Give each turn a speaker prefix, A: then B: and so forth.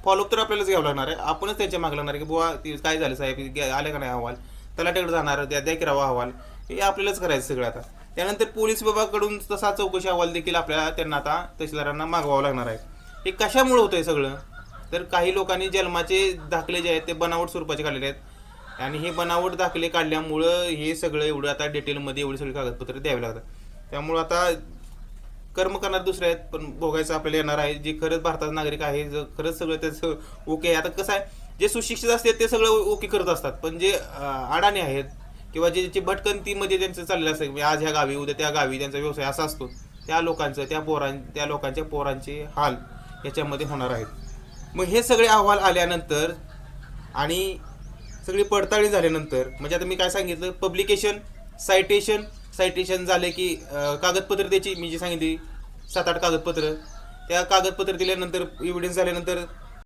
A: Follow up तर आपल्यालाच घ्यावं लागणार आहे. आपणच त्यांच्या मागे लागणार आहे की बुवा ते काय झालं साहेब, आले का नाही अहवाल, तलाट्याकडे जाणार, द्या की राव अहवाल, हे आपल्यालाच करायचं सगळं आता. त्यानंतर पोलीस विभागाकडून तसा चौकशी अहवाल देखील आपल्याला त्यांना आता तहसीलदारांना मागवावं लागणार आहे. हे कशामुळे होतंय सगळं, तर काही लोकांनी जन्माचे दाखले जे आहेत ते बनावट स्वरूपाचे काढलेले आहेत आणि हे बनावट दाखले काढल्यामुळं हे सगळं एवढं आता डिटेलमध्ये एवढी सगळी कागदपत्र द्यावी लागतात. त्यामुळं आता कर्म करणार दुसरे आहेत, पण भोगायचं आपल्याला येणार आहे. जे खरंच भारताचा नागरिक आहे, जर खरंच सगळं त्याचं ओके आहे. आता कसं आहे, जे सुशिक्षित असतात ते सगळं ओके करत असतात, पण जे अडाणी आहेत किंवा जे भटकंतीमध्ये त्यांचं चाललेलं असतं, म्हणजे आज ह्या गावी उद्या त्या गावी त्यांचा व्यवसाय असा असतो, त्या लोकांचं त्या लोकांच्या पोरांचे हाल याच्यामध्ये होणार आहेत. मग हे सगळे अहवाल आल्यानंतर आणि सगळी पडताळणी झाल्यानंतर, म्हणजे आता मी काय सांगितलं, पब्लिकेशन, सायटेशन झाले की कागदपत्र त्याची मी जी सांगितली 7-8 कागदपत्र, त्या कागदपत्र दिल्यानंतर एव्हिडन्स झाल्यानंतर